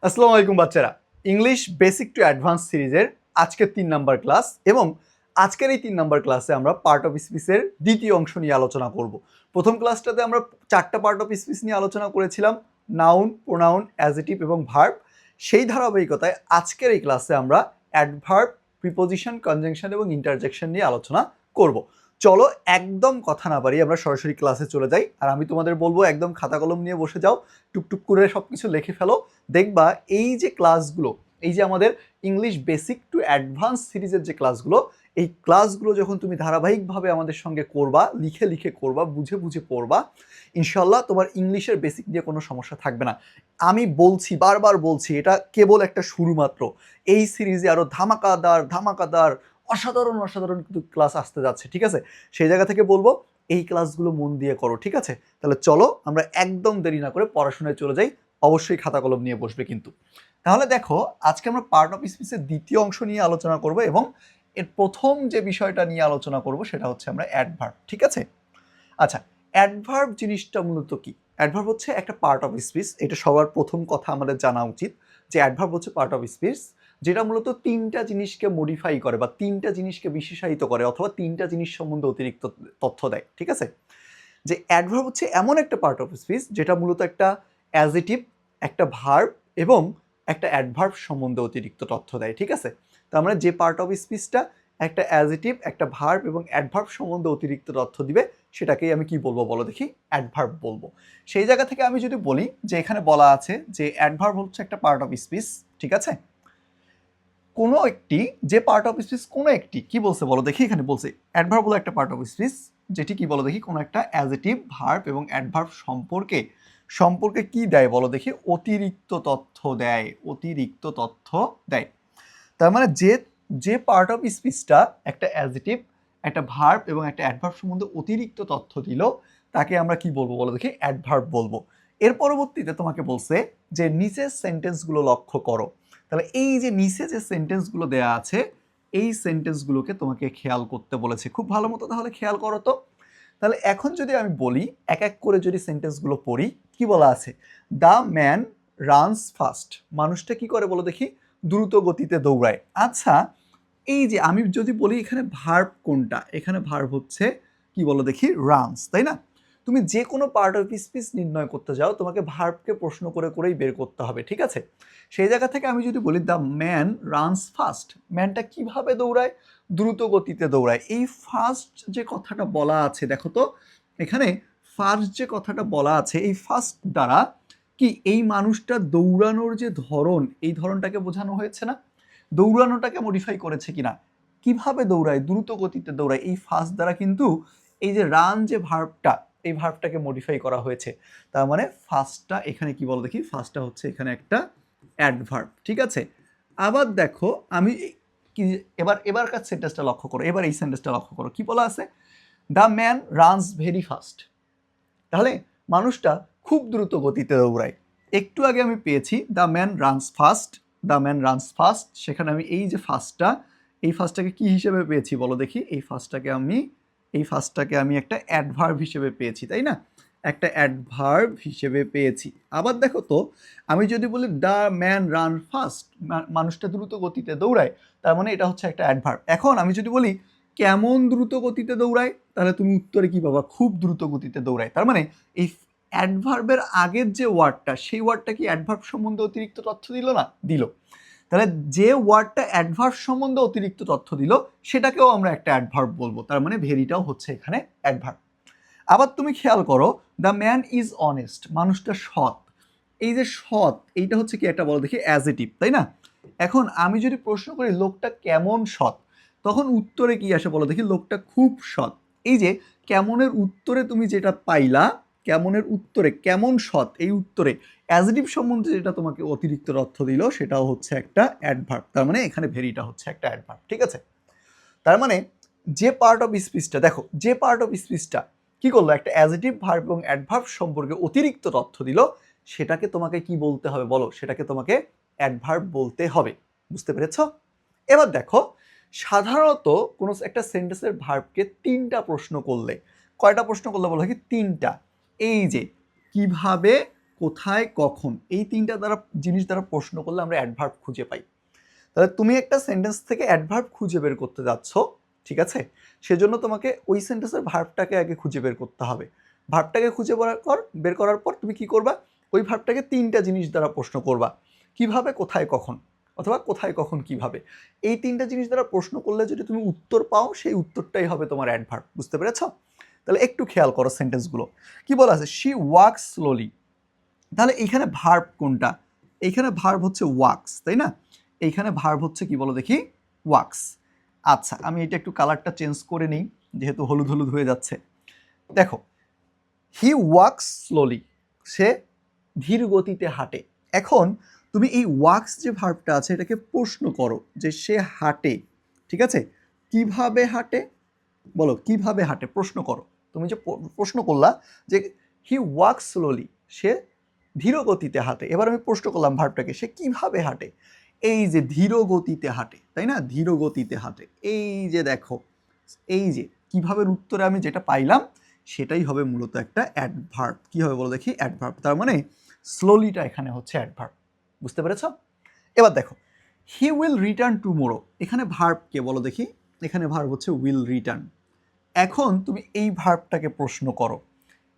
আসসালামু আলাইকুম বাচ্চারা। ইংলিশ বেসিক টু অ্যাডভান্স সিরিজের আজকের 3 নাম্বার ক্লাস এবং আজকের এই 3 নাম্বার ক্লাসে আমরা পার্ট অফ স্পিচের দ্বিতীয় অংশ নিয়ে আলোচনা করব। প্রথম ক্লাসটাতে আমরা 4টা পার্ট অফ স্পিচ নিয়ে আলোচনা করেছিলাম, নাউন, প্রোনাউন, অ্যাডজেক্টিভ এবং ভার্ব। সেই ধারাবাহিকতায় আজকের এই ক্লাসে আমরা অ্যাডভার্ব, প্রিপোজিশন, কনজাংশন এবং ইন্টারজেকশন নিয়ে আলোচনা করব। চলো একদম কথা না বাড়িয়ে আমরা সরাসরি ক্লাসে চলে যাই। আর আমি তোমাদের বলবো একদম খাতা কলম নিয়ে বসে যাও, টুকটুক করে সব কিছু লিখে ফেলো। দেখবা এই যে ক্লাসগুলো, এই যে আমাদের ইংলিশ বেসিক টু অ্যাডভান্স সিরিজের যে ক্লাসগুলো, এই ক্লাসগুলো যখন তুমি ধারাবাহিকভাবে আমাদের সঙ্গে করবা, লিখে লিখে করবা, বুঝে বুঝে পড়বা, ইনশাল্লাহ তোমার ইংলিশের বেসিক নিয়ে কোনো সমস্যা থাকবে না। আমি বলছি, বারবার বলছি, এটা কেবল একটা শুরু মাত্র। এই সিরিজে আরও ধামাকাদার ধামাকাদার অসাধারণ অসাধারণ কিন্তু ক্লাস আসতে যাচ্ছে, ঠিক আছে? সেই জায়গা থেকে বলবো এই ক্লাসগুলো মন দিয়ে করো, ঠিক আছে? তাহলে চলো আমরা একদম দেরি না করে পড়াশোনায় চলে যাই। অবশ্যই খাতা কলম নিয়ে বসবে কিন্তু। তাহলে দেখো, আজকে আমরা পার্ট অফ স্পিচের দ্বিতীয় অংশ নিয়ে আলোচনা করব এবং এর প্রথম যে বিষয়টা নিয়ে আলোচনা করব সেটা হচ্ছে আমরা অ্যাডভার্ব, ঠিক আছে? আচ্ছা, অ্যাডভার্ব জিনিসটা মূলত কি? অ্যাডভার্ব হচ্ছে একটা পার্ট অফ স্পিচ। এটা সবার প্রথম কথা আমাদের জানা উচিত যে অ্যাডভার্ব হচ্ছে পার্ট অফ স্পিচ, যেটা মূলত 3টা জিনিসকে মডিফাই করে বা 3টা জিনিসকে বিশেষায়িত করে অথবা 3টা জিনিস সম্বন্ধে অতিরিক্ত তথ্য দেয়, ঠিক আছে? যে অ্যাডভার্ব হচ্ছে এমন একটা পার্ট অফ স্পিচ যেটা মূলত একটা অ্যাডজেক্টিভ, একটা ভার্ব এবং একটা অ্যাডভার্ব সম্বন্ধে অতিরিক্ত তথ্য দেয়, ঠিক আছে? তার মানে যে পার্ট অফ স্পিচটা একটা অ্যাডজেক্টিভ, একটা ভার্ব এবং অ্যাডভার্ব সম্বন্ধে অতিরিক্ত তথ্য দিবে সেটাকেই আমি কি বলবো বলো দেখি? অ্যাডভার্ব বলবো। সেই জায়গা থেকে আমি যদি বলি যে এখানে বলা আছে যে অ্যাডভার্ব হচ্ছে একটা পার্ট অফ স্পিচ, ঠিক আছে? কোনো একটি, যে পার্ট অফ স্পিচ কোনো একটি কি বলছে বলো দেখি? এখানে বলছে অ্যাডভার্ব হলো একটা পার্ট অফ স্পিচ যেটি কি বলো দেখি? কোনো একটা অ্যাডজেক্টিভ, ভার্ব এবং অ্যাডভার্ব সম্পর্কে সম্পর্কে কি দেয় বলো দেখি? অতিরিক্ত তথ্য দেয়, অতিরিক্ত তথ্য দেয়। তার মানে যে যে পার্ট অফ স্পিচটা একটা অ্যাডজেক্টিভ, একটা ভার্ব এবং একটা অ্যাডভার্ব সম্বন্ধে অতিরিক্ত তথ্য দিল তাকে আমরা কি বলবো বলো দেখি? অ্যাডভার্ব বলবো। এর পরবর্তীতে তোমাকে বলছে যে নিচের সেন্টেন্সগুলো লক্ষ্য করো। তাহলে এই যে নিচে যে সেন্টেন্সগুলো দেয়া আছে এই সেন্টেন্সগুলোকে তোমাকে খেয়াল করতে বলেছে খুব ভালো মতো। তাহলে খেয়াল করো তো। তাহলে এখন যদি আমি বলি, এক এক করে যদি সেন্টেন্সগুলো পড়ি, কি বলা আছে? The man runs fast. মানুষটা কি করে বলো দেখি? দ্রুত গতিতে দৌড়ায়। আচ্ছা, এই যে আমি যদি বলি এখানে ভার্ব কোনটা? এখানে ভার্ব হচ্ছে কি বলো দেখি? রানস, তাই না? তুমি যে কোনো পার্ট অফ স্পিচ নির্ণয় করতে যাও তোমাকে ভার্বকে প্রশ্ন করে করেই বের করতে হবে, ঠিক আছে? সেই জায়গা থেকে আমি যদি বলি দ্য ম্যান রানস ফাস্ট, ম্যানটা কিভাবে দৌড়ায়? দ্রুত গতিতে দৌড়ায়। এই ফাস্ট যে কথাটা বলা আছে দেখো তো, এখানে ফার্স্ট যে কথাটা বলা আছে এই ফার্স্ট দ্বারা কি এই মানুষটা দৌড়ানোর যে ধরন, এই ধরনটাকে বোঝানো হয়েছে না? দৌড়ানোটাকে মডিফাই করেছে কিনা? কিভাবে দৌড়ায়? দ্রুত গতিতে দৌড়ায়। এই ফার্স্ট দ্বারা কিন্তু এই যে রান যে ভার্বটা, এই ভার্বটাকে মডিফাই করা হয়েছে। তার মানে ফার্স্টটা এখানে কি বলো দেখি? ফার্স্টটা হচ্ছে এখানে একটা অ্যাডভার্ব, ঠিক আছে? আবার দেখো আমি কি, এবারকার সেন্টেন্সটা লক্ষ্য করো, এবার এই সেন্টেন্সটা লক্ষ্য করো, কি বলা আছে? The man runs very fast. তাহলে মানুষটা খুব দ্রুত গতিতে দৌড়ায়। একটু আগে আমি পেয়েছি the man runs fast, the man runs fast, সেখানে আমি এই যে ফাস্টটা, এই ফাস্টটাকে কি হিসেবে পেয়েছি বলো দেখি? এই ফাস্টটাকে আমি একটা অ্যাডভার্ব হিসেবে পেয়েছি, তাই না? একটা অ্যাডভার্ব হিসেবে পেয়েছি। আবার দেখো তো, আমি যদি বলি দ্য ম্যান রান ফাস্ট, মানুষটা দ্রুত গতিতে দৌড়ায়, তার মানে এটা হচ্ছে একটা অ্যাডভার্ব। এখন আমি যদি বলি কেমন দ্রুত গতিতে দৌড়ায়, তাহলে তুমি উত্তরে কি পাবা? খুব দ্রুত গতিতে দৌড়ায়। তার মানে এই অ্যাডভার্বের আগের যে ওয়ার্ডটা, সেই ওয়ার্ডটা কি অ্যাডভার্ব সম্বন্ধে অতিরিক্ত তথ্য দিল না? দিল। তাহলে যে ওয়ার্ডটা অ্যাডভার্ব সম্বন্ধে অতিরিক্ত তথ্য দিল সেটাকেও আমরা একটা অ্যাডভার্ব বলবো। তার মানে ভেরিটাও হচ্ছে এখানে অ্যাডভার্ব। আবার তুমি খেয়াল করো, দ্য ম্যান ইজ অনেস্ট, মানুষটা সৎ। এই যে সৎ, এইটা হচ্ছে কি একটা বলো দেখি? অ্যাডজেক্টিভ, তাই না? এখন আমি যদি প্রশ্ন করি লোকটা কেমন সৎ, তখন উত্তরে কি আসে বলো দেখি? লোকটা খুব সৎ। এই যে কেমনের উত্তরে তুমি যেটা পাইলা, কেমনের উত্তরে কেমন সৎ, এই উত্তরে অ্যাডজেক্টিভ সম্বন্ধে যেটা তোমাকে অতিরিক্ত তথ্য দিল সেটাও হচ্ছে একটা অ্যাডভার্ব। তার মানে এখানে ভেরিটা হচ্ছে একটা অ্যাডভার্ব, ঠিক আছে? তার মানে যে পার্ট অফ স্পিচটা দেখো, যে পার্ট অফ স্পিচটা কি করলো? একটা অ্যাডজেক্টিভ, ভার্ব এবং অ্যাডভার্ব সম্পর্কে অতিরিক্ত তথ্য দিল, সেটাকে তোমাকে কি বলতে হবে বলো? সেটাকে তোমাকে অ্যাডভার্ব বলতে হবে। বুঝতে পেরেছো? এবার দেখো, সাধারণত কোনো একটা সেন্টেন্সের ভার্বকে 3টা প্রশ্ন করলে, কয়টা প্রশ্ন করলে বলো কি? 3টা। এই যে কিভাবে, কোথায়, কখন, এই তিনটা দ্বারা জিনিস দ্বারা প্রশ্ন করলে আমরা অ্যাডভার্ব খুঁজে পাই। তাহলে তুমি একটা সেন্টেন্স থেকে অ্যাডভার্ব খুঁজে বের করতে যাচ্ছ, ঠিক আছে? সেজন্য তোমাকে ওই সেন্টেন্সের ভার্বটাকে আগে খুঁজে বের করতে হবে। ভার্বটাকে খুঁজে বের করার পর তুমি কি করবা? ওই ভার্বটাকে তিনটা জিনিস দ্বারা প্রশ্ন করবা। কিভাবে, কোথায়, কখন, অথবা কোথায়, কখন, কিভাবে। এই তিনটা জিনিস দ্বারা প্রশ্ন করলে যদি তুমি উত্তর পাও, সেই উত্তরটাই হবে তোমার অ্যাডভার্ব। বুঝতে পেরেছ? তাহলে একটু খেয়াল করো সেন্টেন্সগুলো। কি বলা আছে? She wax slowly. তাহলে এইখানে ভার্ব কোনটা? এইখানে ভার্ব হচ্ছে ওয়াক্স, তাই না? এইখানে ভার্ব হচ্ছে কি বলো দেখি? ওয়াক্স। আচ্ছা, আমি এটা একটু কালারটা চেঞ্জ করে নিই, যেহেতু হলুদ হলুদ হয়ে যাচ্ছে। দেখো, হি ওয়াক্স স্লোলি, সে ধীর গতিতে হাঁটে। এখন তুমি এই ওয়াক্স যে ভার্বটা আছে এটাকে প্রশ্ন করো যে সে হাঁটে, ঠিক আছে? কিভাবে হাঁটে? বলো কিভাবে হাঁটে, প্রশ্ন করো। তুমি যে প্রশ্ন করলা যে হি ওয়াক্স স্লোলি, সে ধীর গতিতে হাঁটে। এবার আমি প্রশ্ন করলাম ভার্বটাকে, সে কিভাবে হাঁটে? এই যে ধীর গতিতে হাঁটে, তাই না? ধীর গতিতে হাঁটে। এই যে দেখো, এই যে কিভাবে উত্তরে আমি যেটা পাইলাম সেটাই হবে মূলত একটা অ্যাডভার্ব। কি হবে বলো দেখি? অ্যাডভার্ব। তার মানে স্লোলিটা এখানে হচ্ছে অ্যাডভার্ব। বুঝতে পেরেছ? এবার দেখো, হি উইল রিটার্ন টুমোরো, এখানে ভার্ব কে বলো দেখি? এখানে ভার্ব হচ্ছে উইল রিটার্ন। এখন তুমি এই ভার্বটাকে প্রশ্ন করো,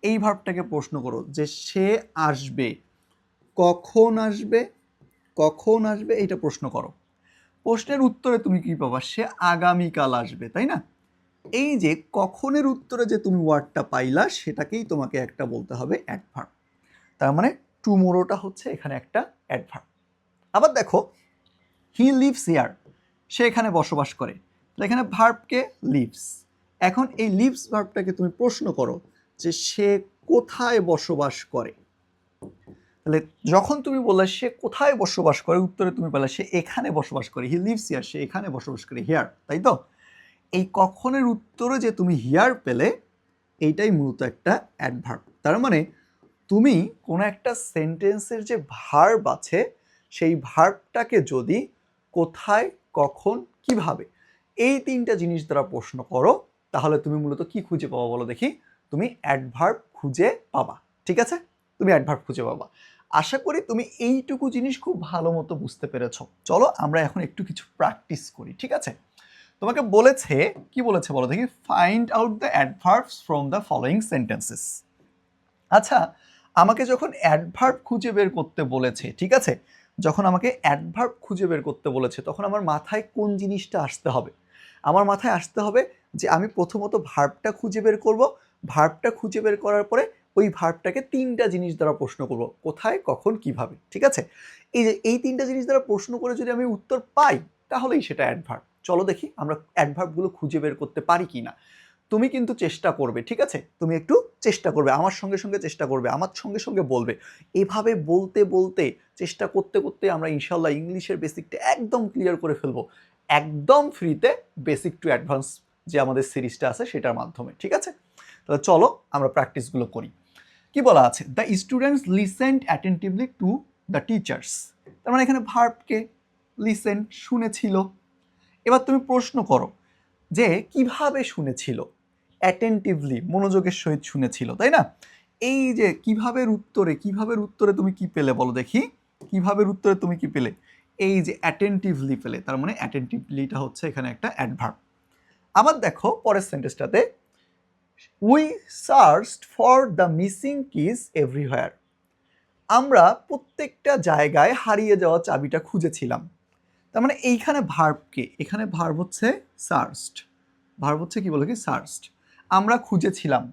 এই ভার্বটাকে প্রশ্ন করো যে সে আসবে, কখন আসবে, কখন আসবে, এইটা প্রশ্ন করো। প্রশ্নের উত্তরে তুমি কি পাবা? সে আগামীকাল আসবে, তাই না? এই যে কখনের উত্তরে যে তুমি ওয়ার্ডটা পাইলা সেটাকেই তোমাকে একটা বলতে হবে অ্যাডভার্ব। তার মানে টুমোরোটা হচ্ছে এখানে একটা অ্যাডভার্ব। আবার দেখো, হি লিভস হিয়ার, সে এখানে বসবাস করে। তাহলে এখানে ভার্বকে লিভস। এখন এই লিভস ভার্বটাকে তুমি প্রশ্ন করো যে সে কোথায় বসবাস করে। তাহলে যখন তুমি বললে সে কোথায় বসবাস করে, উত্তরে তুমি বললে সে এখানে বসবাস করে। হি লিভস হিয়ার, সে এখানে বসবাস করে, হিয়ার, তাই তো? এই কখনের উত্তরে যে তুমি হিয়ার পেলে, এইটাই মূলত একটা অ্যাডভার্ব। তার মানে তুমি কোনো একটা সেন্টেন্সের যে ভার্ব আছে সেই ভার্বটাকে যদি কোথায়, কখন, কিভাবে, এই তিনটা জিনিস দ্বারা প্রশ্ন করো, তাহলে তুমি মূলত কি খুঁজে পাবা বলো দেখি? তুমি অ্যাডভার্ব খুঁজে পাবা। ঠিক আছে? তুমি অ্যাডভার্ব খুঁজে পাবা। আশা করি তুমি এইটুকু জিনিস খুব ভালো মতো বুঝতে পেরেছো। চলো আমরা এখন একটু কিছু প্র্যাকটিস করি, ঠিক আছে? তোমাকে বলেছে, কি বলেছে বলো দেখি? Find out the adverbs from the following sentences. আচ্ছা, আমাকে যখন অ্যাডভার্ব খুঁজে বের করতে বলেছে, ঠিক আছে, যখন আমাকে অ্যাডভার্ব খুঁজে বের করতে বলেছে তখন আমার মাথায় কোন জিনিসটা আসতে হবে? আমার মাথায় আসতে হবে যে আমি প্রথমত ভার্বটা খুঁজে বের করব। ভার্বটা খুঁজে বের করার পরে ওই ভার্বটাকে তিনটা জিনিস দ্বারা প্রশ্ন করব, কোথায়, কখন, কিভাবে। ঠিক আছে? এই যে এই তিনটা জিনিস দ্বারা প্রশ্ন করে যদি আমি উত্তর পাই তাহলেই সেটা অ্যাডভার্ব। চলো দেখি আমরা অ্যাডভার্বগুলো খুঁজে বের করতে পারি কিনা। তুমি কিন্তু চেষ্টা করবে, ঠিক আছে? তুমি একটু চেষ্টা করবে, আমার সঙ্গে সঙ্গে চেষ্টা করবে, আমার সঙ্গে সঙ্গে বলবে। এভাবে বলতে বলতে, চেষ্টা করতে করতে আমরা ইনশাল্লাহ ইংলিশের বেসিকটা একদম ক্লিয়ার করে ফেলবো, একদম ফ্রিতে, বেসিক টু অ্যাডভান্স যে আমাদের সিরিজটা আছে সেটার মাধ্যমে। ঠিক আছে? তাহলে চলো আমরা প্র্যাকটিসগুলো করি। কি বলা আছে? The students listened attentively to the teachers. তার মানে এখানে ভার্বকে লিসেন্ড, শুনেছিল। এবার তুমি প্রশ্ন করো যে কিভাবে শুনেছিল? অ্যাটেন্টিভলি, মনোযোগের সহিত শুনেছিল, তাই না? এই যে কিভাবের উত্তরে তুমি কি পেলে বলো দেখি? কিভাবের উত্তরে তুমি কি পেলে? এই যে অ্যাটেন্টিভলি পেলে। তার মানে অ্যাটেন্টিভলিটা হচ্ছে এখানে একটা অ্যাডভার্ব। আবার দেখো পরের সেন্টেন্সটাতে, we searched for the missing keys everywhere. আমরা প্রত্যেকটা জায়গায় হারিয়ে যাওয়া চাবিটা খুঁজেছিলাম। তার মানে এইখানে ভার্বকে, এখানে ভার্ব হচ্ছে সার্চড, ভার্ব হচ্ছে কি বলো কি? সার্চড। আমরা খুঁজেছিলাম,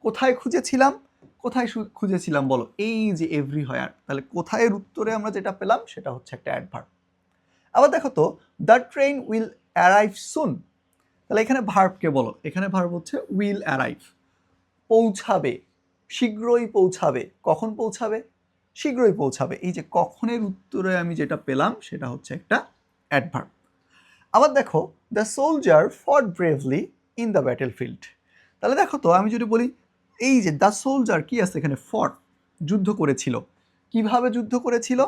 কোথায় খুঁজেছিলাম? কোথায় খুঁজেছিলাম বলো? এই যে এভরিহোয়ার। তাহলে কোথায়ের উত্তরে আমরা যেটা পেলাম সেটা হচ্ছে একটা অ্যাডভার্ব। আবার দেখো তো, দ্য ট্রেন উইল অ্যারাইভ সুন। তাহলে এখানে ভার্বকে বলো, এখানে ভার্ব হচ্ছে উইল অ্যারাইভ, পৌঁছাবে, শীঘ্রই পৌঁছাবে। কখন পৌঁছাবে? শীঘ্রই পৌঁছাবে। এই যে কখনের উত্তরে আমি যেটা পেলাম সেটা হচ্ছে একটা অ্যাডভার্ব। আবার দেখো, দ্য সোলজার ফট bravely in the battle field. তাহলে দেখো তো, আমি যদি বলি এই যে দ্য সোলজার, কি আছে এখানে? ফট, যুদ্ধ করেছিল। কিভাবে যুদ্ধ করেছিল?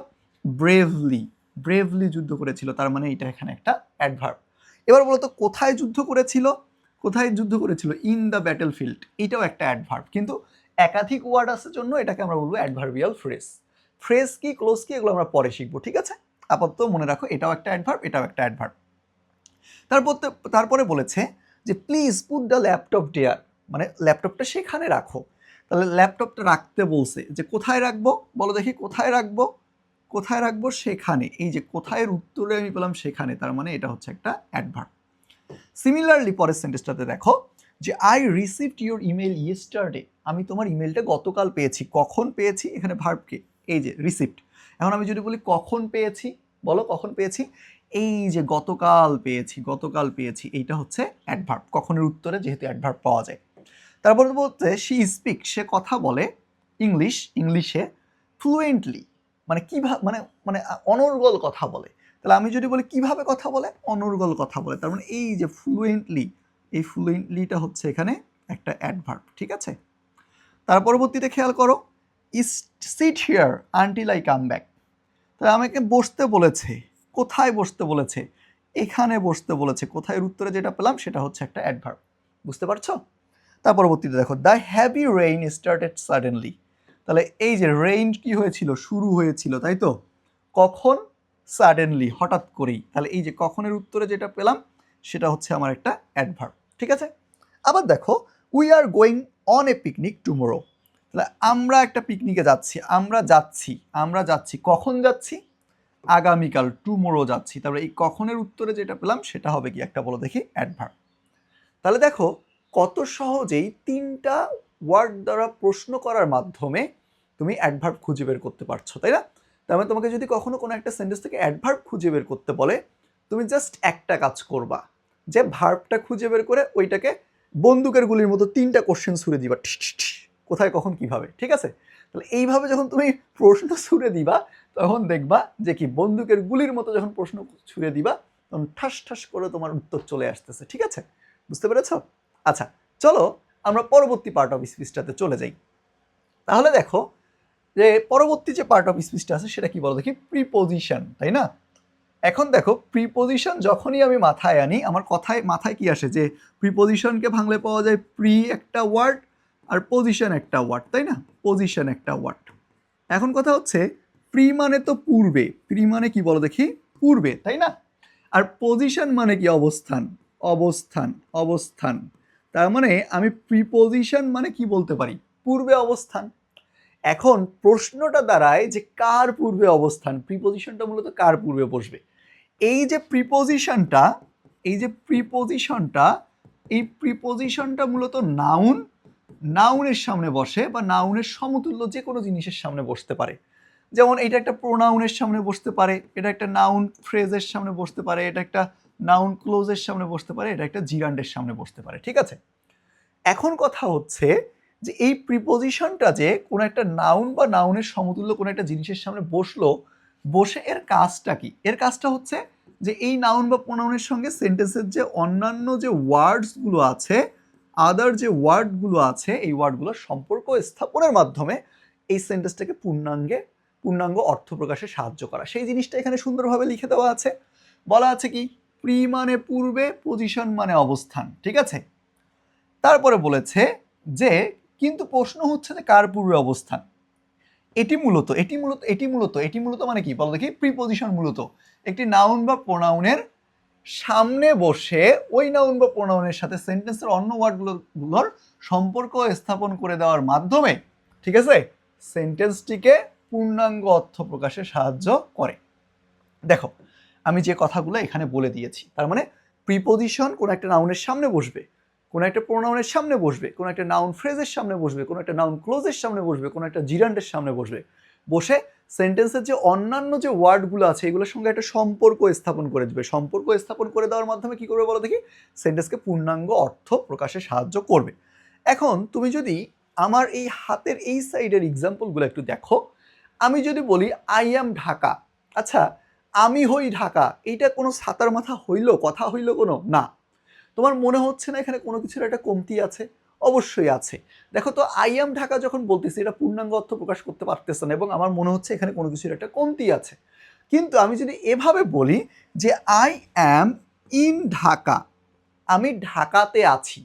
ব্রেভলি, ব্রেভলি যুদ্ধ করেছিল। তার মানে এটা এখানে একটা অ্যাডভার্ব। এবার বলতো কোথায় যুদ্ধ করেছিল? কোথায় যুদ্ধ করেছিল? ইন দ্য ব্যাটেল ফিল্ড, এটাও একটা অ্যাডভার্ব। কিন্তু একাধিক ওয়ার্ড আছে জন্য এটাকে আমরা বলবো অ্যাডভার্বিয়াল ফ্রেজ। ফ্রেজ কি, ক্লোজ কি, এগুলো আমরা পরে শিখবো, ঠিক আছে? আপাতত মনে রাখো এটাও একটা অ্যাডভার্ব, এটাও একটা অ্যাডভার্ব। তারপরে বলেছে যে please put the laptop there, মানে ল্যাপটপটা সেখানে রাখো। তাহলে ল্যাপটপটা রাখতে বলছে, যে কোথায় রাখবো বলো দেখি, কোথায় রাখবো? কোথায় রাখবো? সেখানে। এই যে কোথায়ের উত্তরে আমি পেলাম সেখানে, তার মানে এটা হচ্ছে একটা অ্যাডভার্ব। সিমিলারলি পরের সেন্টেন্সটাতে দেখো যে I received your email yesterday, আমি তোমার ইমেলটা গতকাল পেয়েছি। কখন পেয়েছি? এখানে ভার্বকে, এই যে রিসিভড। এখন আমি যদি বলি কখন পেয়েছি, বলো কখন পেয়েছি? এই যে গতকাল পেয়েছি, গতকাল পেয়েছি, এইটা হচ্ছে অ্যাডভার্ব, কখনের উত্তরে যেহেতু অ্যাডভার্ব পাওয়া যায়। তারপর বলতে শি স্পিক, সে কথা বলে, ইংলিশে ফ্লুয়েন্টলি, মানে কিভাবে, মানে মানে অনর্গল কথা বলে। তাহলে আমি যদি বলি কিভাবে কথা বলে, অনর্গল কথা বলে, তার মানে এই যে ফ্লুয়েন্টলি, এই ফ্লুয়েন্টলিটা হচ্ছে এখানে একটা অ্যাডভার্ব, ঠিক আছে? তার পরবর্তীতে খেয়াল করো, sit here until I come back, তাহলে আমাকে বসতে বলেছে, কোথায় বসতে বলেছে? এখানে বসতে বলেছে। কোথায় উত্তরে যেটা পেলাম সেটা হচ্ছে একটা অ্যাডভার্ব, বুঝতে পারছো? তার পরবর্তীতে দেখো the heavy rain started suddenly, তাহলে এই যে রেইন কি হয়েছিল? শুরু হয়েছিল, তাই তো? কখন? সাডেনলি, হঠাৎ করেই। তাহলে এই যে কখনের উত্তরে যেটা পেলাম সেটা হচ্ছে আমার একটা অ্যাডভার্ব, ঠিক আছে? আবার দেখো we are going on a picnic tomorrow, তাহলে আমরা একটা পিকনিকে যাচ্ছি, আমরা যাচ্ছি, কখন যাচ্ছি? আগামীকাল, টুমোরো যাচ্ছি। তারপরে এই কখনের উত্তরে যেটা পেলাম সেটা হবে কি একটা, বলো দেখি, অ্যাডভার্ব। তাহলে দেখো কত সহজেই 3টা ওয়ার্ড দ্বারা প্রশ্ন করার মাধ্যমে তুমি অ্যাডভার্ব খুঁজে বের করতে পারছো, তাই না? তার মানে তোমাকে যদি কখনো কোনো একটা সেন্টেন্স থেকে অ্যাডভার্ব খুঁজে বের করতে বলে, তুমি জাস্ট একটা কাজ করবা, যে ভার্বটা খুঁজে বের করে ওইটাকে বন্দুকের গুলির মতো 3টা কোশ্চেন ছুড়ে দিবা, কোথায়, কখন, কিভাবে, ঠিক আছে? তাহলে এইভাবে যখন তুমি প্রশ্ন ছুড়ে দিবা, তখন দেখবা যে কি বন্দুকের গুলির মতো যখন প্রশ্ন ছুড়ে দিবা, তখন ঠাস ঠাস করে তোমার উত্তর চলে আসতেছে, ঠিক আছে? বুঝতে পেরেছ? আচ্ছা, চলো আমরা পরবর্তী পার্ট অফ স্পিচটাতে চলে যাই। তাহলে দেখো যে পরবর্তী যে পার্ট অফ স্পিচটা আছে সেটা কি বলো দেখি, প্রিপোজিশন, তাই না? এখন দেখো প্রিপোজিশন যখনই আমি মাথায় আনি, আমার মাথায় কি আসে, যে প্রিপোজিশনকে ভাঙলে পাওয়া যায় প্রি একটা ওয়ার্ড আর পজিশন একটা ওয়ার্ড, তাই না? পজিশন একটা ওয়ার্ড। এখন কথা হচ্ছে প্রি মানে তো পূর্বে, প্রি মানে কি বলো দেখি, পূর্বে, তাই না? আর পজিশন মানে কি, অবস্থান, অবস্থান, অবস্থান। তার মানে আমি প্রিপোজিশন মানে কি বলতে পারি, পূর্বে অবস্থান। এখন প্রশ্নটা দাঁড়ায় যে কার পূর্বে অবস্থান, প্রিপোজিশনটা মূলত কার পূর্বে বসবে? এই যে প্রিপোজিশনটা, এই যে প্রিপোজিশনটা, এই প্রিপোজিশনটা মূলত নাউনের সামনে বসে, বা নাউনের সমতুল্য যে কোনো জিনিসের সামনে বসতে পারে। যেমন এটা একটা প্রোনাউনের সামনে বসতে পারে, এটা একটা নাউন ফ্রেজের সামনে বসতে পারে, এটা একটা নাউন ক্লোজের সামনে বসতে পারে, এটা একটা জিরান্ডের সামনে বসতে পারে, ঠিক আছে? এখন কথা হচ্ছে যে এই প্রিপোজিশনটা যে কোনো একটা নাউন বা নাউনের সমতুল্য কোনো একটা জিনিসের সামনে বসলো, বসে এর কাজটা কি? এর কাজটা হচ্ছে যে এই নাউন বা প্রোনাউনের সঙ্গে সেন্টেন্সের যে অন্যান্য যে ওয়ার্ডসগুলো আছে, আদার যে ওয়ার্ডগুলো আছে, এই ওয়ার্ডগুলোর সম্পর্ক স্থাপনের মাধ্যমে এই সেন্টেন্সটাকে পূর্ণাঙ্গ অর্থ প্রকাশে সাহায্য করা। সেই জিনিসটা এখানে সুন্দরভাবে লিখে দেওয়া আছে। বলা আছে কি, প্রি মানে পূর্বে, পজিশন মানে অবস্থান, ঠিক আছে? তারপরে বলেছে যে কিন্তু প্রশ্ন হচ্ছে যে কার পূর্বে অবস্থান। এটি মূলত মানে কি বলো দেখি, প্রিপোজিশন মূলত একটি নাউন বা প্রোনাউনের সামনে বসে ওই নাউন বা প্রোনাউনের সাথে সেন্টেন্সের অন্য ওয়ার্ডগুলোর সম্পর্ক স্থাপন করে দেওয়ার মাধ্যমে, ঠিক আছে, সেন্টেন্সটিকে পূর্ণাঙ্গ অর্থ প্রকাশে সাহায্য করে। দেখো আমি যে কথাগুলো এখানে বলে দিয়েছি, তার মানে প্রিপোজিশন কোনো একটা নাউনের সামনে বসবে, কোনো একটা প্রোনাউনের সামনে বসবে, কোনো একটা নাউন ফ্রেজের সামনে বসবে, কোনো একটা নাউন ক্লোজের সামনে বসবে, কোনো একটা জিরান্ডের সামনে বসবে, বসে সেন্টেন্সের যে অন্যান্য যে ওয়ার্ডগুলো আছে এগুলোর সঙ্গে একটা সম্পর্ক স্থাপন করে দেবে। সম্পর্ক স্থাপন করে দেওয়ার মাধ্যমে কি করবে বলো দেখি, সেন্টেন্সকে পূর্ণাঙ্গ অর্থ প্রকাশে সাহায্য করবে। এখন তুমি যদি আমার এই হাতের এই সাইডের এক্সাম্পলগুলো একটু দেখো, আমি যদি বলি আই অ্যাম ঢাকা, আচ্ছা আমি হই ঢাকা, এইটা কোনো ছাতার মাথা হইল, কথা হইল কোনো না? তোমার মনে হচ্ছে না এখানে কোনো কিছুর একটা কমতি আছে? অবশ্যই আছে। দেখো তো আই অ্যাম ঢাকা যখন বলতেছি, এটা পূর্ণাঙ্গ অর্থ প্রকাশ করতে পারতেছে না, এবং আমার মনে হচ্ছে এখানে কোনো কিছুর একটা কমতি আছে। কিন্তু আমি যদি এভাবে বলি যে আই অ্যাম ইন ঢাকা, আমি ঢাকাতে আছি,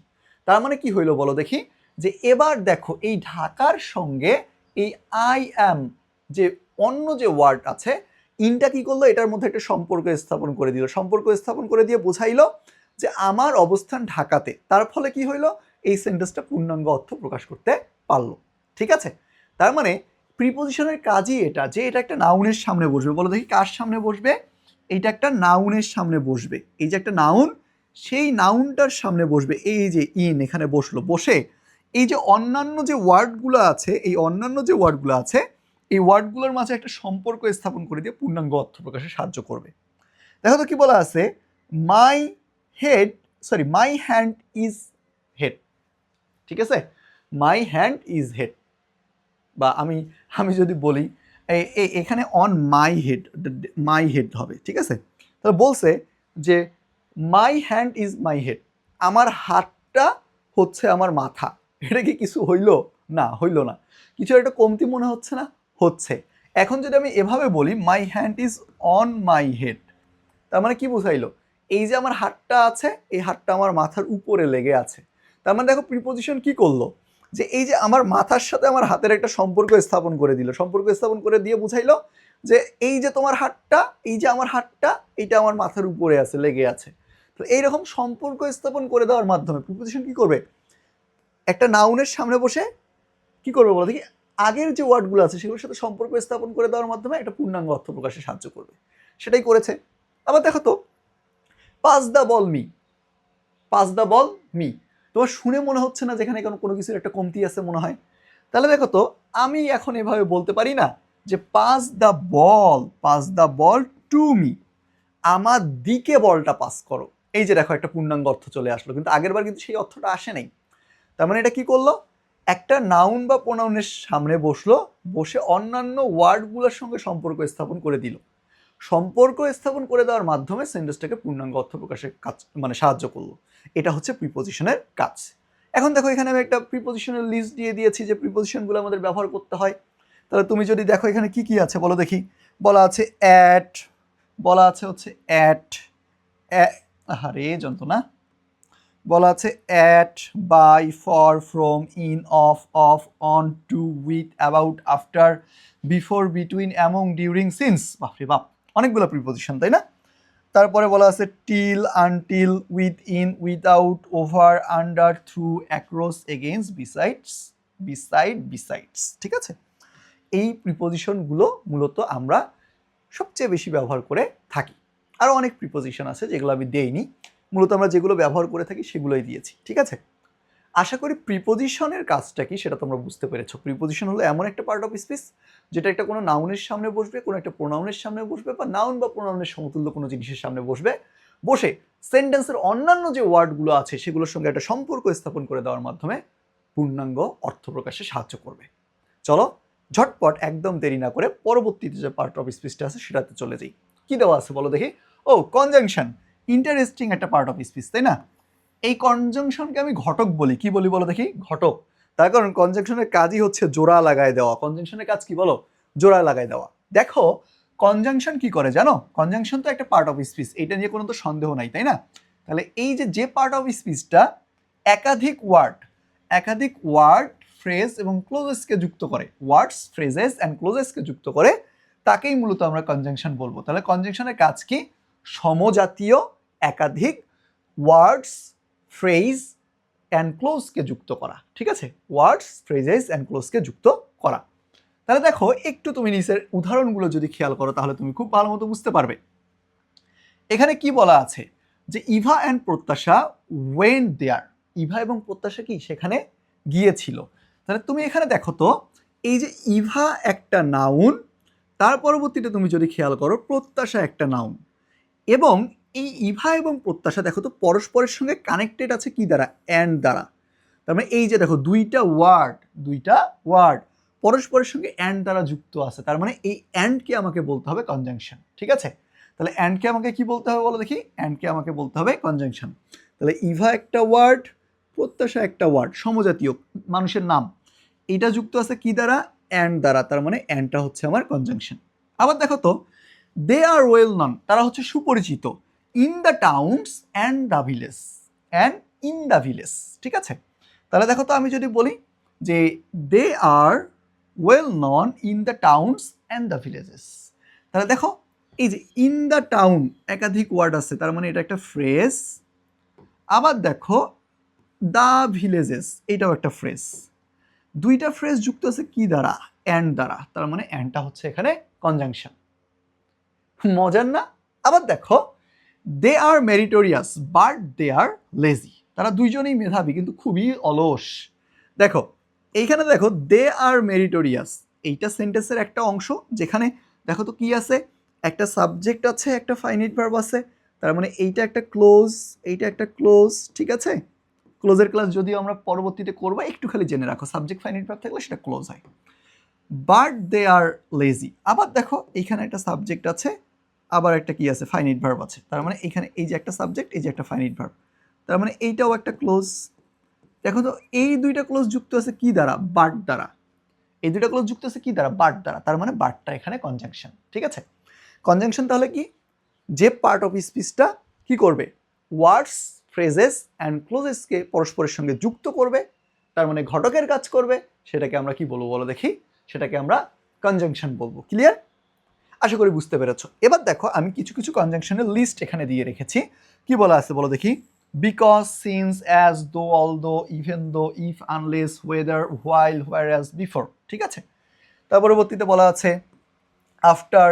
তার মানে কি হইলো বলো দেখি, যে এবার দেখো এই ঢাকার সঙ্গে এই আই অ্যাম যে অন্য যে ওয়ার্ড আছে, ইনটা কি করলো, এটার মধ্যে একটা সম্পর্ক স্থাপন করে দিল। সম্পর্ক স্থাপন করে দিয়ে বোঝাইলো যে আমার অবস্থান ঢাকাতে। তার ফলে কি হইলো, এই সেন্টেন্সটা পূর্ণাঙ্গ অর্থ প্রকাশ করতে পারলো। ঠিক আছে, তার মানে প্রিপোজিশনের কাজই এটা, যে এটা একটা নাউনের সামনে বসবে। বলো দেখি কার সামনে বসবে? এইটা একটা নাউনের সামনে বসবে। এই যে একটা নাউন, সেই নাউনটার সামনে বসবে। এই যে ইন এখানে বসলো, বসে এই যে অন্যান্য যে ওয়ার্ডগুলো আছে, এই অন্যান্য যে ওয়ার্ডগুলো আছে, এই ওয়ার্ডগুলোর মাঝে একটা সম্পর্ক স্থাপন করে দিয়ে পূর্ণাঙ্গ অর্থ প্রকাশে সাহায্য করবে। দেখো তো কি বলা আছে, my head, sorry my hand is head. ঠিক আছে, মাই হ্যান্ড ইজ হেড, বা আমি আমি যদি বলি এখানে অন মাই হেড হবে। ঠিক আছে, তাহলে বলছে যে my hand is my head, আমার হাতটা হচ্ছে আমার মাথা। এটা কি কিছু হইল? না, হইল না। কিছু একটা কমতি মনে হচ্ছে না? হচ্ছে। এখন যদি আমি এভাবে বলি my hand is on my head, তার মানে কি বুঝাইলো, এই যে আমার হাতটা আছে, এই হাতটা আমার মাথার উপরে লেগে আছে। তার মানে দেখো প্রিপোজিশন কি করলো, যে এই যে আমার মাথার সাথে আমার হাতের একটা সম্পর্ক স্থাপন করে দিল। সম্পর্ক স্থাপন করে দিয়ে বুঝাইলো যে এই যে তোমার হাতটা, এই যে আমার হাতটা, এইটা আমার মাথার উপরে আছে, লেগে আছে। তো এইরকম সম্পর্ক স্থাপন করে দেওয়ার মাধ্যমে প্রিপোজিশন কি করবে, একটা নাউনের সামনে বসে কি করবে বলো দেখি, আগের যে ওয়ার্ডগুলো আছে সেগুলোর সাথে সম্পর্ক স্থাপন করে দেওয়ার মাধ্যমে একটা পূর্ণাঙ্গ অর্থ প্রকাশে সাহায্য করবে। সেটাই করেছে। আবার দেখো তো, pass the ball me, pass the ball me, তোমার শুনে মনে হচ্ছে না যেখানে কোনো কিছুর একটা কমতি আছে মনে হয়? তাহলে দেখো তো, আমি এখন এভাবে বলতে পারি না যে pass the ball to me, আমার দিকে বলটা পাস করো। এই যে দেখো একটা পূর্ণাঙ্গ অর্থ চলে আসলো, কিন্তু আগের বার কিন্তু সেই অর্থটা আসে নাই। তার মানে এটা কি করলো, একটা নাউন বা প্রোনাউনের সামনে বসলো, বসে অন্যান্য ওয়ার্ডগুলোর সঙ্গে সম্পর্ক স্থাপন করে দিল। সম্পর্ক স্থাপন করে দেওয়ার মাধ্যমে সেন্টেন্সটাকে পূর্ণাঙ্গ অর্থ প্রকাশের কাজ মানে সাহায্য করলো। এটা হচ্ছে প্রিপোজিশনের কাজ। এখন দেখো এখানে আমি একটা প্রিপোজিশনের লিস্ট দিয়ে দিয়েছি যে প্রিপোজিশনগুলো আমাদের ব্যবহার করতে হয়। তাহলে তুমি যদি দেখো এখানে কি কি আছে বলো দেখি, বলা আছে অ্যাট, বলা আছে হচ্ছে অ্যাট, আরে যন্ত্রণা, বলা আছে at, by, for, from, in, of, on, to, with, about, after, before, between, among, during, since. বাপরে বাপ, অনেকগুলো প্রিপোজিশন, তাই না? তারপরে বলা আছে till, until, within, without, over, under, through, across, against, besides, besides. ঠিক আছে, এই প্রিপোজিশনগুলো মূলত আমরা সবচেয়ে বেশি ব্যবহার করে থাকি। আরও অনেক প্রিপোজিশন আছে যেগুলো আমি দেইনি, মূলত আমরা যেগুলো ব্যবহার করে থাকি সেগুলোই দিয়েছি। ঠিক আছে, আশা করি প্রিপোজিশনের কাজটা কি সেটা তোমরা বুঝতে পেরেছো। প্রিপোজিশন হলো এমন একটা পার্ট অফ স্পিচ যেটা একটা কোনো নাউনের সামনে বসবে, কোনো একটা প্রোনাউনের সামনে বসবে, বা নাউন বা প্রোনাউনের সমতুল্য কোনো জিনিসের সামনে বসবে, বসে সেন্টেন্সের অন্যান্য যে ওয়ার্ডগুলো আছে সেগুলোর সঙ্গে একটা সম্পর্ক স্থাপন করে দেওয়ার মাধ্যমে পূর্ণাঙ্গ অর্থ প্রকাশে সাহায্য করবে। চলো ঝটপট একদম দেরি না করে পরবর্তীতে যে পার্ট অফ স্পিচটা আছে সেটাতে চলে যাই। কি দেওয়া আছে বলো দেখি? ও, কনজাংশন, ইন্টারেস্টিং একটা পার্ট অফ স্পিচ, তাই না? এই কনজাংশনকে আমি ঘটক বলি। কি বলি বলো দেখি? ঘটক। তার কারণ কনজাংশনের কাজই হচ্ছে জোড়া লাগায় দেওয়া। কনজাংশনের কাজ কি বলো? জোড়া লাগায় দেওয়া। দেখো কনজাংশন কি করে জানো? কনজাংশন তো একটা পার্ট অফ স্পিচ, এটা নিয়ে কোনো তো সন্দেহ নাই, তাই না? তাহলে এই যে পার্ট অফ স্পিচটা একাধিক ওয়ার্ড, ফ্রেজ এবং ক্লোজেসকে যুক্ত করে, ওয়ার্ডস, ফ্রেজেস অ্যান্ড ক্লোজেসকে যুক্ত করে, তাকেই মূলত আমরা কনজাংশন বলবো। তাহলে কনজাংশনের কাজ কি? সমজাতীয় একাধিক ওয়ার্ডস, ফ্রেজ অ্যান্ড ক্লোজকে যুক্ত করা। ঠিক আছে, ওয়ার্ডস, ফ্রেজেস অ্যান্ড ক্লোজকে যুক্ত করা। তাহলে দেখো একটু তুমি নিচের উদাহরণগুলো যদি খেয়াল করো তাহলে তুমি খুব ভালো মতো বুঝতে পারবে। এখানে কি বলা আছে যে ইভা অ্যান্ড প্রত্যাশা ওয়েন্ট দেয়ার, ইভা এবং প্রত্যাশা কি সেখানে গিয়েছিল। তাহলে তুমি এখানে দেখো তো, এই যে ইভা একটা নাউন, তার পরবর্তীতে তুমি যদি খেয়াল করো প্রত্যাশা একটা নাউন, এবং এই ইভা এবং প্রত্যাশা দেখো তো পরস্পরের সঙ্গে কানেক্টেড আছে কি দ্বারা? অ্যান্ড দ্বারা। তার মানে এই যে দেখো দুইটা ওয়ার্ড পরস্পরের সঙ্গে অ্যান্ড দ্বারা যুক্ত আছে, তার মানে এই অ্যান্ডকে আমাকে বলতে হবে কনজাংশন। ঠিক আছে, তাহলে অ্যান্ডকে আমাকে কি বলতে হবে বলো দেখি? অ্যান্ডকে আমাকে বলতে হবে কনজাংশন। তাহলে ইভা একটা ওয়ার্ড, প্রত্যাশা একটা ওয়ার্ড, সমজাতীয় মানুষের নাম, এটা যুক্ত আছে কি দ্বারা? অ্যান্ড দ্বারা। তার মানে অ্যান্ডটা হচ্ছে আমার কনজাংশন। আবার দেখো তো, দে আর ওয়েল নন, তারা হচ্ছে সুপরিচিত, in the towns and the village, ঠিক আছে? তাহলে দেখো তো আমি যদি বলি যে they are well known in the towns and the villages, তাহলে দেখো এই যে ইন দ্য টাউন একাধিক ওয়ার্ড আছে, তার মানে এটা একটা ফ্রেজ। আবার দেখো দ্য ভিলেজেস, এটাও একটা ফ্রেজ। দুইটা ফ্রেজ যুক্ত আছে কি দ্বারা? অ্যান্ড দ্বারা, তার মানে অ্যান্ডটা হচ্ছে এখানে কনজাংশন। মজার না? আবার দেখো they are meritorious but they are lazy, তারা দুইজনেই মেধাবী কিন্তু খুবই অলস। দেখো এইখানে দেখো দে আর মেরিটোরিয়াস, এইটা সেন্টেন্সের একটা অংশ যেখানে দেখো তো কি আছে, একটা সাবজেক্ট আছে, একটা ফাইনাইট ভার্ব আছে, তার মানে এইটা একটা ক্লোজ, এইটা একটা ক্লোজ, ঠিক আছে? ক্লোজের ক্লাস যদিও আমরা পরবর্তীতে করবো, একটু খালি জেনে রাখো সাবজেক্ট ফাইনাইট ভার্ব থাকলে সেটা ক্লোজ হয়। বাট দে আর লেজি, আবার দেখো এইখানে একটা সাবজেক্ট আছে, আবার একটা কি আছে, ফাইনাইট ভার্ব আছে, তার মানে এখানে এই যে একটা সাবজেক্ট, এই যে একটা ফাইনাইট ভার্ব, তার মানে এইটাও একটা ক্লোজ। দেখো তো এই দুইটা ক্লোজ যুক্ত আছে কি দ্বারা? বাট দ্বারা। এই দুইটা ক্লোজ যুক্ত আছে কি দ্বারা? বাট দ্বারা, তার মানে বাটটা এখানে কনজাংশন, ঠিক আছে? কনজাংশন তাহলে কি? যে পার্ট অফ স্পিচটা কি করবে? ওয়ার্ডস, ফ্রেজেস অ্যান্ড ক্লোজেসকে পরস্পরের সঙ্গে যুক্ত করবে, তার মানে ঘটকের কাজ করবে, সেটাকে আমরা কি বলবো বলো দেখি? সেটাকে আমরা কনজাংশন বলবো। ক্লিয়ার? আশা করি বুঝতে পেরেছো। এবার দেখো আমি কিছু কিছু কনজাংশনের লিস্ট এখানে দিয়ে রেখেছি। কি বলা আছে বলো দেখি? Because, since, as, though, although, even though, if, unless, whether, while, whereas, before, ঠিক আছে? তার পরবর্তীতে বলা আছে after,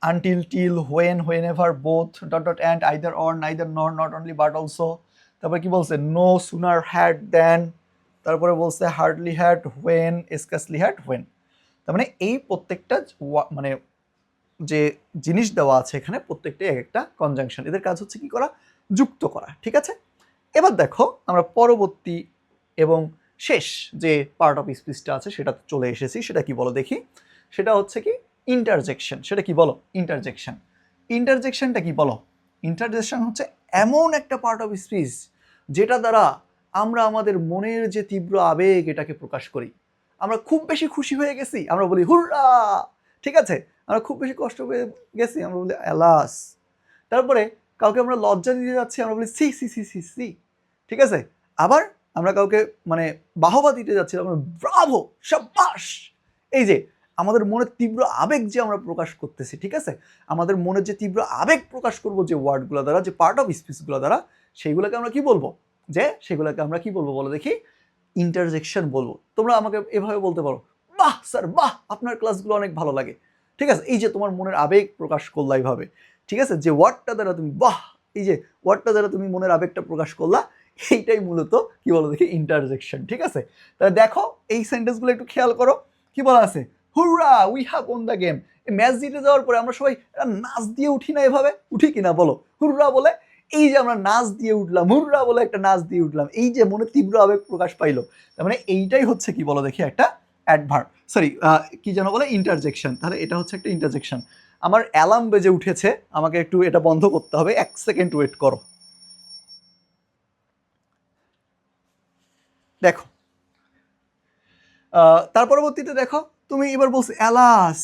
until, till, when, whenever, both, dot dot and, either or, neither nor, not only but also. তারপরে কি বলছে? নো সুনার হ্যাড দেন, তারপরে বলছে hardly had, when, scarcely had, when. তার মানে এই প্রত্যেকটা মানে যে জিনিস দেওয়া আছে এখানে প্রত্যেকটাই এক একটা কনজাংশন, এদের কাজ হচ্ছে কি করা? যুক্ত করা, ঠিক আছে? এবার দেখো আমরা পরবর্তী এবং শেষ যে পার্ট অফ স্পিচটা আছে সেটা চলে এসেছি। সেটা কি বলো দেখি? সেটা হচ্ছে কি ইন্টারজেকশন। সেটা কি বলো? ইন্টারজেকশন। ইন্টারজেকশনটা কি বলো? ইন্টারজেকশন হচ্ছে এমন একটা পার্ট অফ স্পিচ যেটা দ্বারা আমরা আমাদের মনের যে তীব্র আবেগ এটাকে প্রকাশ করি। আমরা খুব বেশি খুশি হয়ে গেছি, আমরা বলি হুররা, ঠিক আছে? আমরা খুব বেশি কষ্ট পেয়ে গেছি, আমরা বলি অ্যালাস। তারপরে কাউকে আমরা লজ্জা দিতে যাচ্ছি, আমরা বলি C C C C C, ঠিক আছে? আবার আমরা কাউকে মানে বাহবা দিতে যাচ্ছি, আমরা ব্রাভো, শাবাশ। এই যে আমাদের মনের তীব্র আবেগ যে আমরা প্রকাশ করতেছি, ঠিক আছে? আমাদের মনের যে তীব্র আবেগ প্রকাশ করব যে ওয়ার্ডগুলো দ্বারা, যে পার্ট অফ স্পিচগুলো দ্বারা, সেইগুলোকে আমরা কি বলবো? যে সেগুলোকে আমরা কি বলবো বলো দেখি? ইন্টারজেকশন বলবো। তোমরা আমাকে এভাবে বলতে পারো, বাহ স্যার বাহ, আপনার ক্লাসগুলো অনেক ভালো লাগে, ঠিক আছে? এই যে তোমার মনের আবেগ প্রকাশ করলা এইভাবে, ঠিক আছে? যে ওয়ার্ডটা দ্বারা তুমি বাহ, এই যে ওয়ার্ডটা দ্বারা তুমি মনের আবেগটা প্রকাশ করলা, এইটাই মূলত কি বলো দেখি? ইন্টারজেকশন, ঠিক আছে? তাহলে দেখো এই সেন্টেন্সগুলো একটু খেয়াল করো। কি বলা আছে? হুররা we have won the game. এই ম্যাচ জিতে যাওয়ার পরে আমরা সবাই নাচ দিয়ে উঠি না? এভাবে উঠি কিনা বলো? হুররা বলে, এই যে আমরা নাচ দিয়ে উঠলাম, হুররা বলে একটা নাচ দিয়ে উঠলাম, এই যে মনে তীব্র আবেগ প্রকাশ পাইলো, তার মানে এইটাই হচ্ছে কি বলো দেখি? একটা অ্যাডভার্ব, সরি কি যেন বলে? ইন্টারজেকশন। তাহলে এটা হচ্ছে একটা ইন্টারজেকশন। আমার অ্যালার্ম বেজে উঠেছে, আমাকে একটু এটা বন্ধ করতে হবে, 1 সেকেন্ড ওয়েট করো। দেখো তার পরবর্তীতে দেখো তুমি এবার বলছো alas,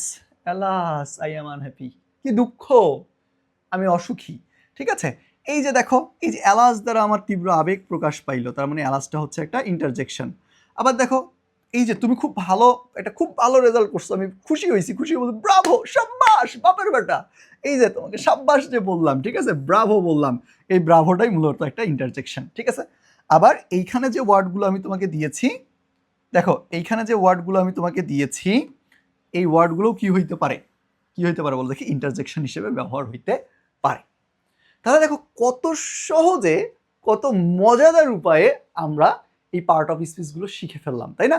alas I am unhappy, কি দুঃখ, আমি অসুখী, ঠিক আছে? এই যে দেখো এই যে অ্যালাস দ্বারা আমার তীব্র আবেগ প্রকাশ পাইলো, তার মানে অ্যালাসটা হচ্ছে একটা ইন্টারজেকশন। আবার দেখো এই যে তুমি খুব ভালো, একটা খুব ভালো রেজাল্ট করছো, আমি খুশি হয়েছি, খুশি বলতে ব্রাভো, সাব্বাস বাপের বেটা, এই যে তোমাকে সাব্বাস যে বললাম, ঠিক আছে? ব্রাভো বললাম, এই ব্রাভোটাই মূলত একটা ইন্টারজেকশন, ঠিক আছে? আবার এইখানে যে ওয়ার্ডগুলো আমি তোমাকে দিয়েছি, দেখো এইখানে যে ওয়ার্ডগুলো আমি তোমাকে দিয়েছি, এই ওয়ার্ডগুলো কি হইতে পারে? কি হইতে পারে বল দেখি? ইন্টারজেকশন হিসেবে ব্যবহার হইতে পারে। তাহলে দেখো কত সহজে, কত মজাদার উপায়ে আমরা এই পার্ট অফ স্পিচগুলো শিখে ফেললাম, তাই না?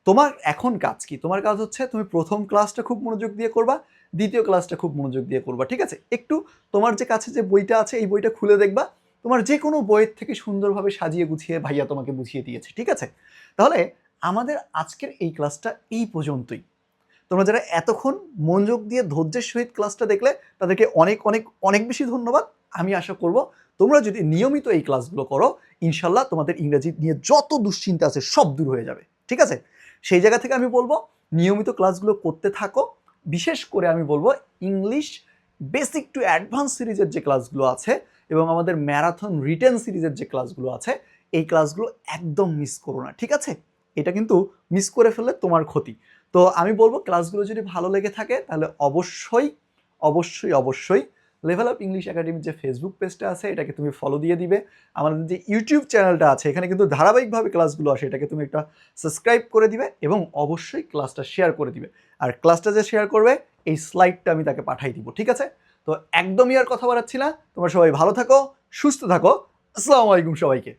তোমার এখন কাজ কি? তোমার কাজ হচ্ছে তুমি প্রথম ক্লাসটা খুব মনোযোগ দিয়ে করবা, দ্বিতীয় ক্লাসটা খুব মনোযোগ দিয়ে করবা, ঠিক আছে? একটু তোমার যে কাছে যে বইটা আছে এই বইটা খুলে দেখবা, তোমার যে কোনো বইয়ের থেকে সুন্দরভাবে সাজিয়ে গুছিয়ে ভাইয়া তোমাকে বুঝিয়ে দিয়েছে, ঠিক আছে? তাহলে আমাদের আজকের এই ক্লাসটা এই পর্যন্তই। তোমরা যারা এতক্ষণ মনোযোগ দিয়ে ধৈর্যের সহিত ক্লাসটা দেখলে তাদেরকে অনেক অনেক অনেক বেশি ধন্যবাদ। আমি আশা করব তোমরা যদি নিয়মিত এই ক্লাসগুলো করো, ইনশাল্লাহ তোমাদের ইংরেজি নিয়ে যত দুশ্চিন্তা আছে সব দূর হয়ে যাবে, ঠিক আছে? সেই জায়গা থেকে আমি বলবো নিয়মিত ক্লাসগুলো করতে থাকো। বিশেষ করে আমি বলবো ইংলিশ বেসিক টু অ্যাডভান্স সিরিজের যে ক্লাসগুলো আছে এবং আমাদের ম্যারাথন রিটেন সিরিজের যে ক্লাসগুলো আছে, এই ক্লাসগুলো একদম মিস করো না, ঠিক আছে? এটা কিন্তু মিস করে ফেললে তোমার ক্ষতি। তো আমি বলবো ক্লাসগুলো যদি ভালো লেগে থাকে তাহলে অবশ্যই অবশ্যই অবশ্যই লেভেল আপ ইংলিশ একাডেমির যে ফেসবুক পেজটা আছে এটাকে তুমি ফলো দিয়ে দিবে। আমাদের যে ইউটিউব চ্যানেলটা আছে এখানে কিন্তু ধারাবাহিকভাবে ক্লাসগুলো আসে, এটাকে তুমি একটা সাবস্ক্রাইব করে দিবে এবং অবশ্যই ক্লাসটা শেয়ার করে দিবে। আর ক্লাসটা যে শেয়ার করবে এই স্লাইডটা আমি তাকে পাঠাই দিব, ঠিক আছে? তো একদমই আর কথা বাড়াচ্ছি না, তোমরা সবাই ভালো থাকো, সুস্থ থাকো। আসসালামু আলাইকুম সবাইকে।